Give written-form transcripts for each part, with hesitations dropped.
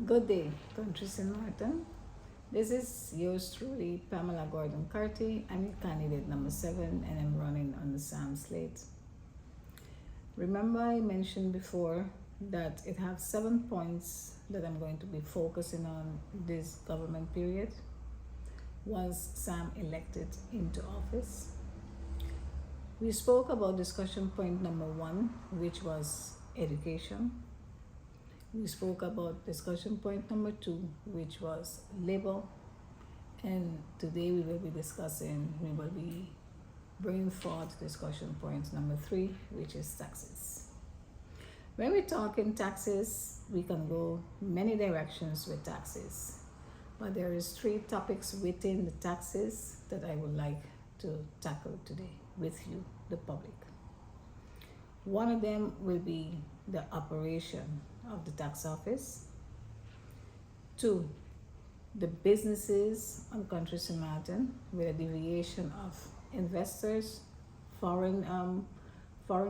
Good day, country St. Martin. This is yours truly, Pamela Gordon-Carty. I'm your candidate number 7 and I'm running on the SAM slate. Remember I mentioned before that it has 7 points that I'm going to be focusing on this government period once Sam elected into office. We spoke about discussion point number 1, which was education. We spoke about discussion point number 2, which was labor. And today we will be bringing forth discussion point number 3, which is taxes. When we talk in taxes, we can go many directions with taxes. But there is 3 topics within the taxes that I would like to tackle today with you, the public. One of them will be the operation of the tax office. 2, the businesses on country St. Martin with a deviation of investors, foreign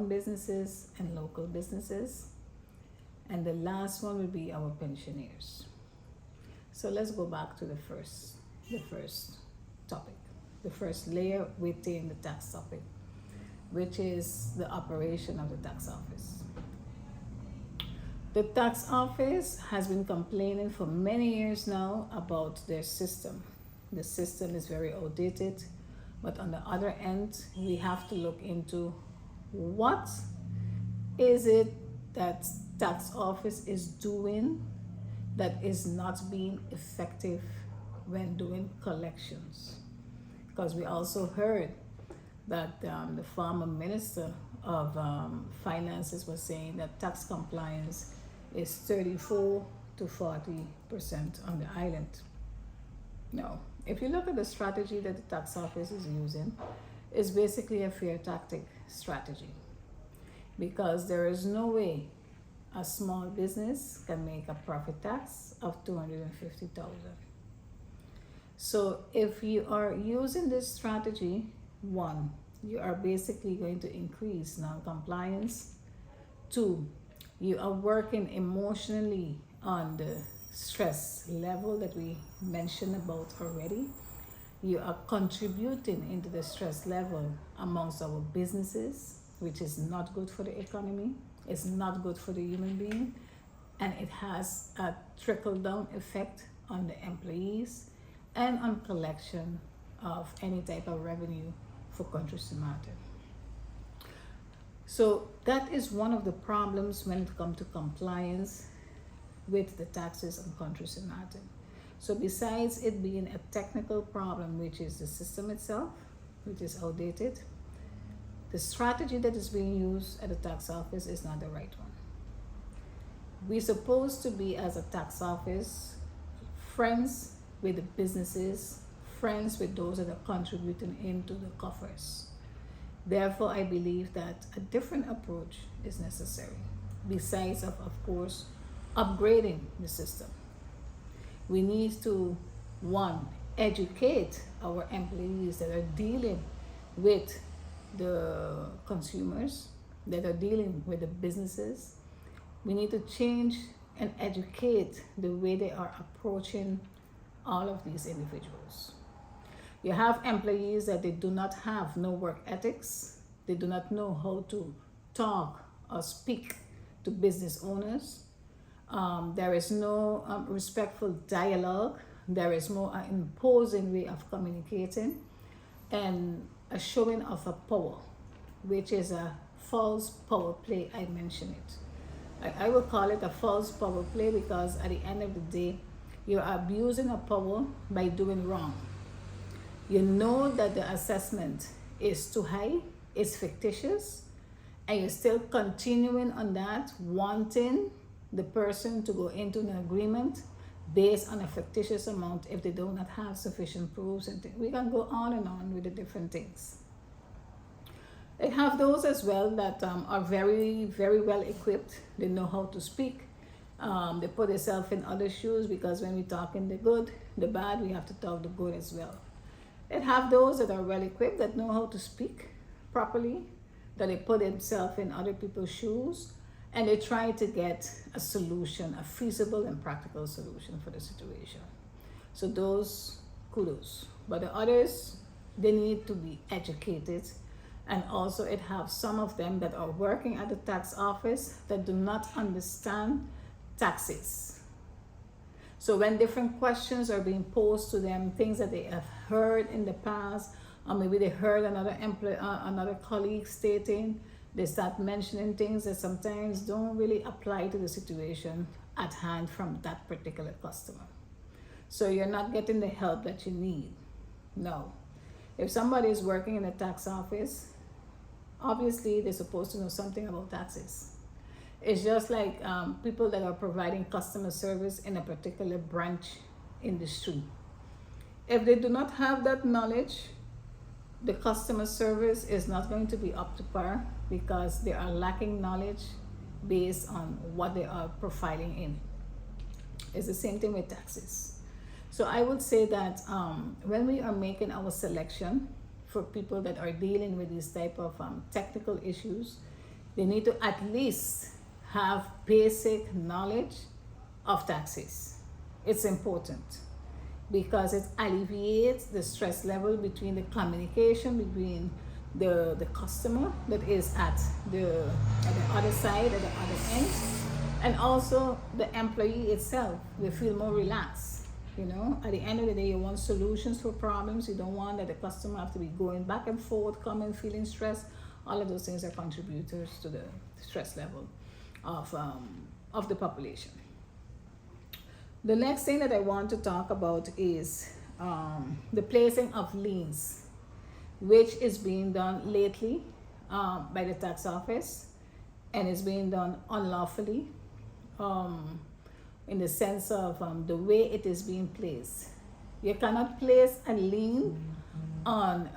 businesses and local businesses. And the last one will be our pensioners. So let's go back to the first topic, the first layer within the tax topic, which is the operation of the tax office. The tax office has been complaining for many years now about their system. The system is very outdated, but on the other end, we have to look into what is it that tax office is doing that is not being effective when doing collections. Because we also heard that the former Minister of Finances was saying that tax compliance is 34 to 40% on the island. Now, if you look at the strategy that the tax office is using, it's basically a fear tactic strategy, because there is no way a small business can make a profit tax of $250,000. So if you are using this strategy, 1, you are basically going to increase non-compliance. 2, you are working emotionally on the stress level that we mentioned about already. You are contributing into the stress level amongst our businesses, which is not good for the economy. It's not good for the human being. And it has a trickle-down effect on the employees and on collection of any type of revenue for country St. Martin. So that is one of the problems when it comes to compliance with the taxes on country St. Martin. So besides it being a technical problem, which is the system itself, which is outdated, the strategy that is being used at the tax office is not the right one. We're supposed to be, as a tax office, friends with the businesses, friends with those that are contributing into the coffers. Therefore, I believe that a different approach is necessary, besides of course, upgrading the system. We need to, 1, educate our employees that are dealing with the consumers, that are dealing with the businesses. We need to change and educate the way they are approaching all of these individuals. You have employees that they do not have no work ethics. They do not know how to talk or speak to business owners. There is no respectful dialogue. There is more imposing way of communicating and a showing of a power, which is a false power play. I mention it. I will call it a false power play, because at the end of the day, you're abusing a power by doing wrong. You know that the assessment is too high, it's fictitious, and you're still continuing on that, wanting the person to go into an agreement based on a fictitious amount if they do not have sufficient proofs. And we can go on and on with the different things. I have those as well that are very, very well equipped. They know how to speak. They put themselves in other shoes, because when we talk in the good, the bad, we have to talk the good as well. And have those that are well equipped, that know how to speak properly, that they put themselves in other people's shoes and they try to get a solution, a feasible and practical solution for the situation. So those, kudos. But the others, they need to be educated, and also it have some of them that are working at the tax office that do not understand taxes. So when different questions are being posed to them, things that they have heard in the past, or maybe they heard another colleague stating, they start mentioning things that sometimes don't really apply to the situation at hand from that particular customer. So you're not getting the help that you need. No. If somebody is working in a tax office, obviously they're supposed to know something about taxes. It's just like people that are providing customer service in a particular branch industry. If they do not have that knowledge, the customer service is not going to be up to par, because they are lacking knowledge based on what they are profiling in. It's the same thing with taxes. So I would say that when we are making our selection for people that are dealing with these type of technical issues, they need to at least have basic knowledge of taxes. It's important because it alleviates the stress level between the communication between the customer that is at the other side, at the other end, and also the employee itself. They feel more relaxed. You know, at the end of the day, you want solutions for problems. You don't want that the customer have to be going back and forth, coming, feeling stressed. All of those things are contributors to the stress level of the population. The next thing that I want to talk about is the placing of liens, which is being done lately by the tax office, and is being done unlawfully in the sense of the way it is being placed. You cannot place a lien on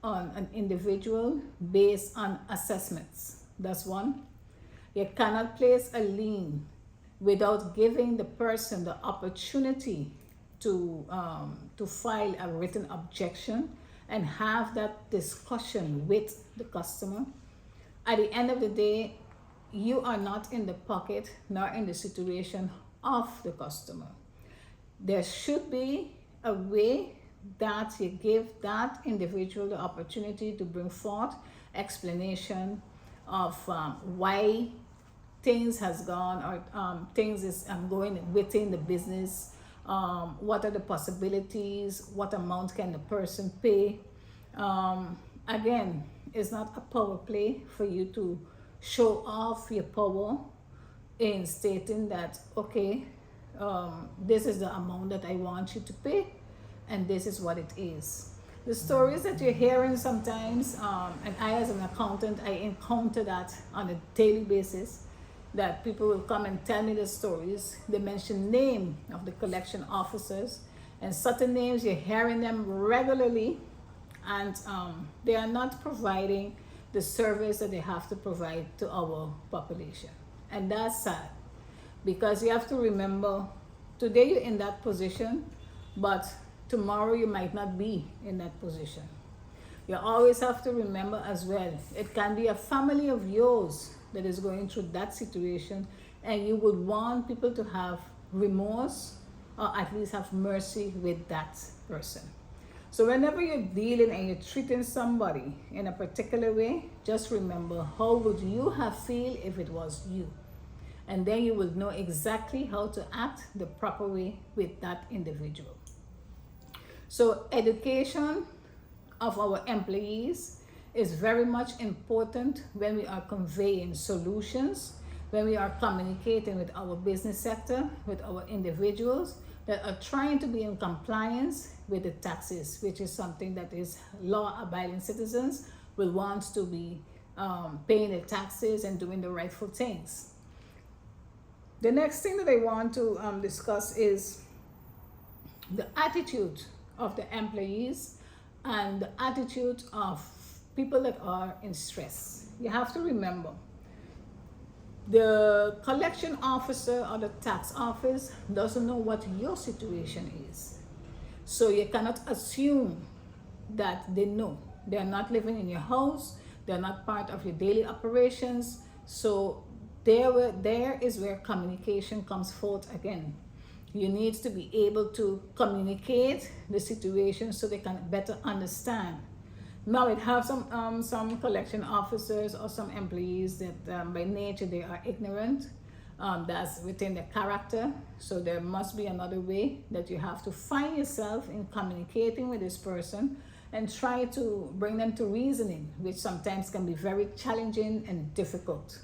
an individual based on assessments. That's one. You cannot place a lien without giving the person the opportunity to file a written objection and have that discussion with the customer. At the end of the day, you are not in the pocket nor in the situation of the customer. There should be a way that you give that individual the opportunity to bring forth explanation of why things has gone, or things is going within the business. What are the possibilities? What amount can the person pay? Again, it's not a power play for you to show off your power in stating that, okay, this is the amount that I want you to pay, and this is what it is. The stories that you're hearing sometimes, and I as an accountant, I encounter that on a daily basis, that people will come and tell me the stories. They mention name of the collection officers, and certain names, you're hearing them regularly, and they are not providing the service that they have to provide to our population. And that's sad, because you have to remember, today you're in that position, but tomorrow you might not be in that position. You always have to remember as well, it can be a family of yours that is going through that situation, and you would want people to have remorse, or at least have mercy with that person. So whenever you're dealing and you're treating somebody in a particular way, just remember, how would you have feel if it was you? And then you will know exactly how to act the proper way with that individual. So education of our employees is very much important when we are conveying solutions, when we are communicating with our business sector, with our individuals that are trying to be in compliance with the taxes, which is something that is law-abiding citizens will want to be paying the taxes and doing the rightful things. The next thing that I want to discuss is the attitude of the employees and the attitude of people that are in stress. You have to remember, the collection officer or the tax office doesn't know what your situation is. So you cannot assume that they know. They're not living in your house. They're not part of your daily operations. So there is where communication comes forth again. You need to be able to communicate the situation so they can better understand. Now, it have some collection officers or some employees that by nature they are ignorant. That's within their character. So there must be another way that you have to find yourself in communicating with this person and try to bring them to reasoning, which sometimes can be very challenging and difficult.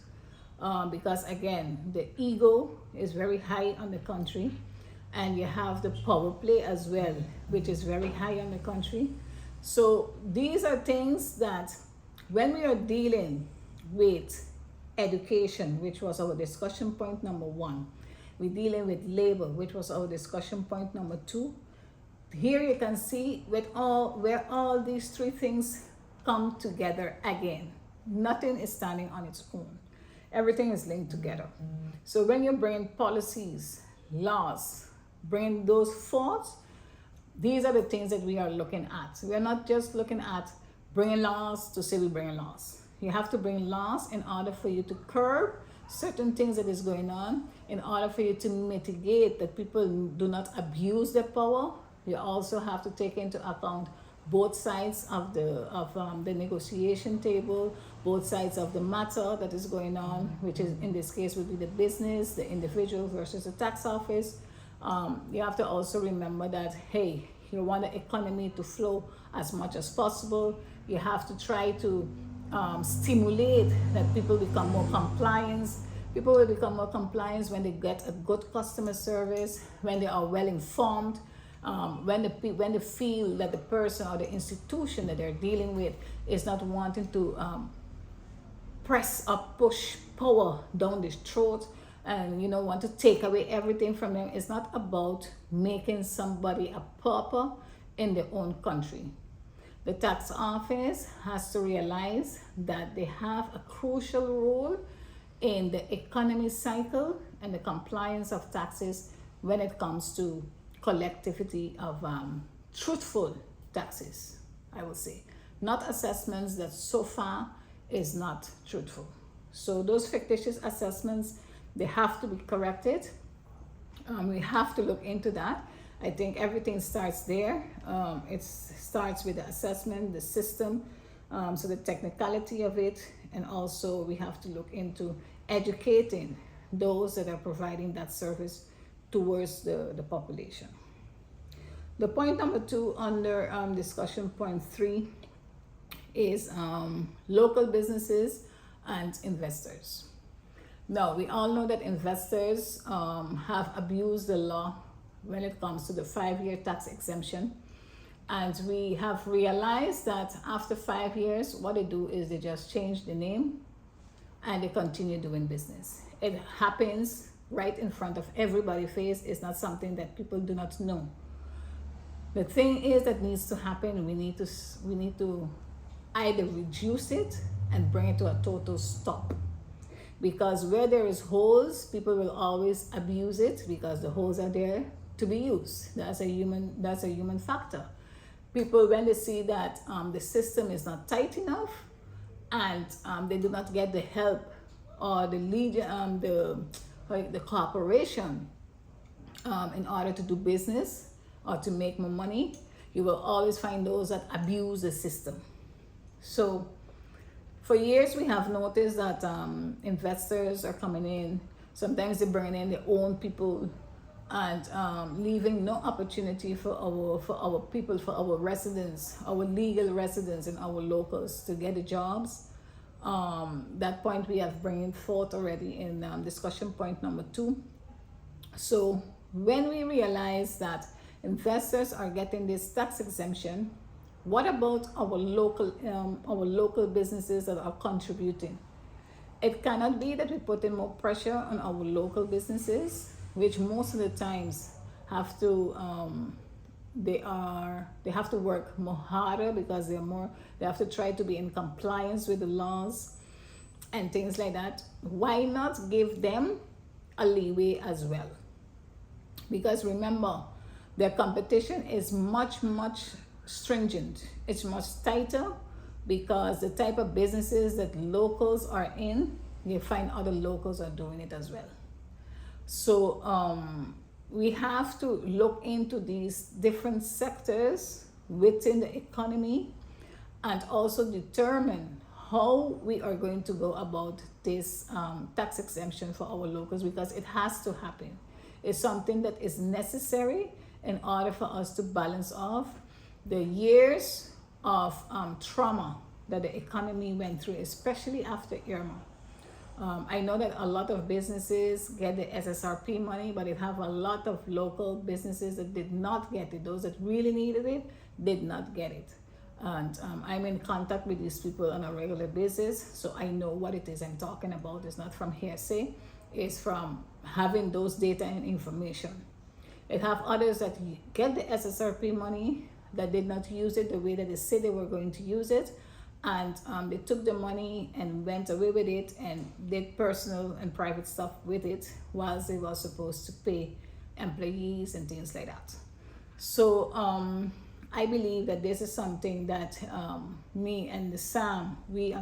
Because again, the ego is very high on the country, and you have the power play as well, which is very high on the country. So these are things that when we are dealing with education, which was our discussion point number 1, we're dealing with labor, which was our discussion point number 2. Here you can see where all these 3 things come together again. Nothing is standing on its own. Everything is linked together. So when you bring policies, laws, bring those thoughts, these are the things that we are looking at. We are not just looking at bringing laws to say we bring laws. You have to bring laws in order for you to curb certain things that is going on, in order for you to mitigate that people do not abuse their power. You also have to take into account both sides of the negotiation table, both sides of the matter that is going on, which is in this case would be the business, the individual versus the tax office. You have to also remember that, hey, you want the economy to flow as much as possible. You have to try to stimulate that people become more compliant. People will become more compliant when they get a good customer service, when they are well informed, when they feel that the person or the institution that they're dealing with is not wanting to press or push power down their throat and want to take away everything from them. It's not about making somebody a pauper in their own country. The tax office has to realize that they have a crucial role in the economy cycle and the compliance of taxes when it comes to collectivity of truthful taxes, I would say. Not assessments that so far is not truthful. So those fictitious assessments, they have to be corrected. We have to look into that. I think everything starts there. It starts with the assessment, the system, so the technicality of it, and also we have to look into educating those that are providing that service towards the population. The point number 2 under discussion point 3 is local businesses and investors. Now, we all know that investors have abused the law when it comes to the 5-year tax exemption. And we have realized that after 5 years, what they do is they just change the name and they continue doing business. It happens right in front of everybody's face. It's not something that people do not know. The thing is that needs to happen. We need to either reduce it and bring it to a total stop. Because where there is holes, people will always abuse it because the holes are there to be used. That's a human factor. People, when they see that the system is not tight enough and they do not get the help or the cooperation in order to do business or to make more money, you will always find those that abuse the system. So for years we have noticed that investors are coming in. Sometimes they bring in their own people and leaving no opportunity for our people, for our residents, our legal residents and our locals to get the jobs. That point we have bringing forth already in discussion point number 2. So when we realize that investors are getting this tax exemption, what about our local businesses that are contributing? It cannot be that we put in more pressure on our local businesses, which most of the times have to they have to work more harder because they have to try to be in compliance with the laws and things like that. Why not give them a leeway as well? Because remember, their competition is much stringent. It's much tighter because the type of businesses that locals are in you find other locals are doing it as well. So we have to look into these different sectors within the economy and also determine how we are going to go about this tax exemption for our locals, because it has to happen. It's something that is necessary in order for us to balance off the years of trauma that the economy went through, especially after Irma. I know that a lot of businesses get the SSRP money, but it have a lot of local businesses that did not get it. Those that really needed it did not get it. And I'm in contact with these people on a regular basis, so I know what it is I'm talking about. It's not from hearsay, it's from having those data and information. It have others that get the SSRP money that did not use it the way that they said they were going to use it, and they took the money and went away with it and did personal and private stuff with it whilst they were supposed to pay employees and things like that. So I believe that this is something that we on the SAM, we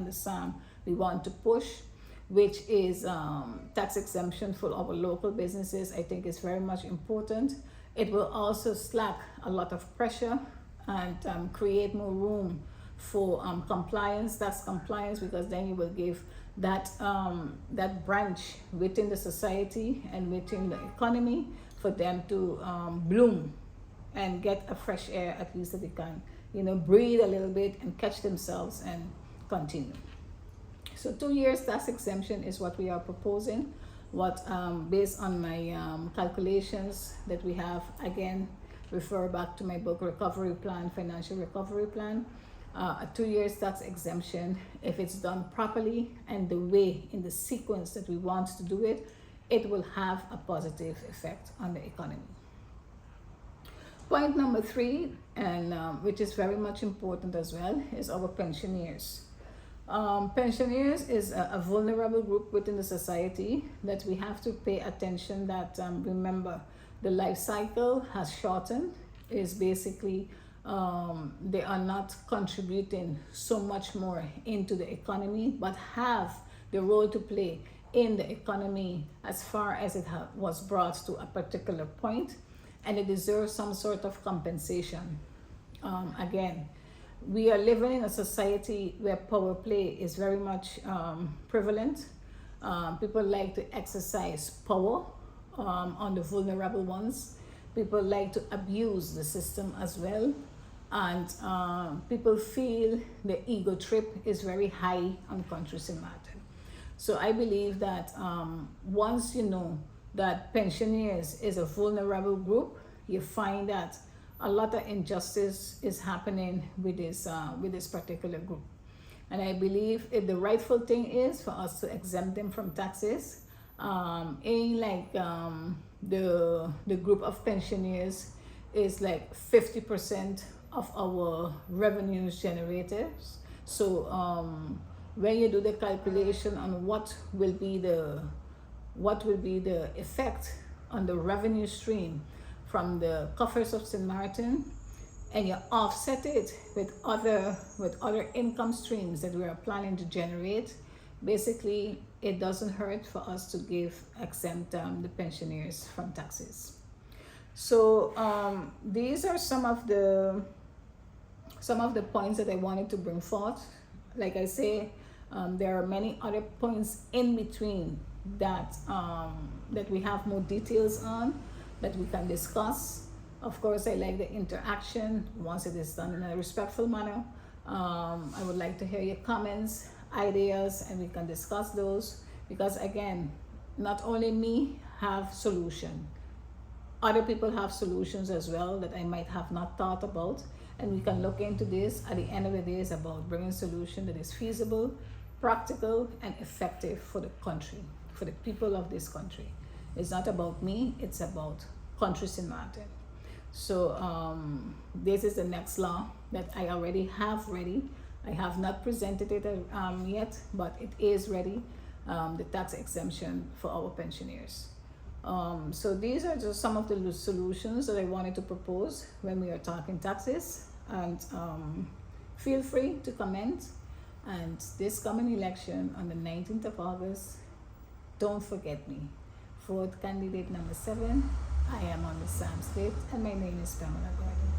want to push, which is tax exemption for our local businesses. I think is very much important. It will also slack a lot of pressure and create more room for compliance, tax compliance, because then you will give that that branch within the society and within the economy for them to bloom and get a fresh air, at least that they can, breathe a little bit and catch themselves and continue. So 2 years tax exemption is what we are proposing. What based on my calculations that we have, again, refer back to my book Recovery Plan, Financial Recovery Plan. A 2 years tax exemption, if it's done properly and the way, in the sequence that we want to do it, it will have a positive effect on the economy. Point number 3, and which is very much important as well, is our pensioners. Pensioners is a vulnerable group within the society that we have to pay attention that, remember, the life cycle has shortened, is basically they are not contributing so much more into the economy, but have the role to play in the economy as far as it was brought to a particular point, and it deserves some sort of compensation. Again, we are living in a society where power play is very much prevalent. People like to exercise power on the vulnerable ones. People like to abuse the system as well. And people feel the ego trip is very high on countries in matter. So I believe that once you know that pensioners is a vulnerable group, you find that a lot of injustice is happening with this particular group. And I believe the rightful thing is for us to exempt them from taxes. In like the group of pensioners is like 50% of our revenues generators. So when you do the calculation on what will be the effect on the revenue stream from the coffers of St. Martin, and you offset it with other income streams that we are planning to generate, basically it doesn't hurt for us to exempt the pensioners from taxes. So these are some of the points that I wanted to bring forth. Like I say, there are many other points in between that that we have more details on, that we can discuss. Of course, I like the interaction once it is done in a respectful manner. I would like to hear your comments, ideas, and we can discuss those, because again, not only me have solution, other people have solutions as well that I might have not thought about, and we can look into this. At the end of the day, it's about bringing a solution that is feasible, practical, and effective for the country, for the people of this country. It's not about me, it's about country St. Martin. So this is the next law that I already have ready. I have not presented it yet, but it is ready, the tax exemption for our pensioners. So these are just some of the solutions that I wanted to propose when we are talking taxes, and feel free to comment. And this coming election on the 19th of August, don't forget me. Vote candidate number 7. I am on the Sam's Lift, and my name is Pamela Gordon.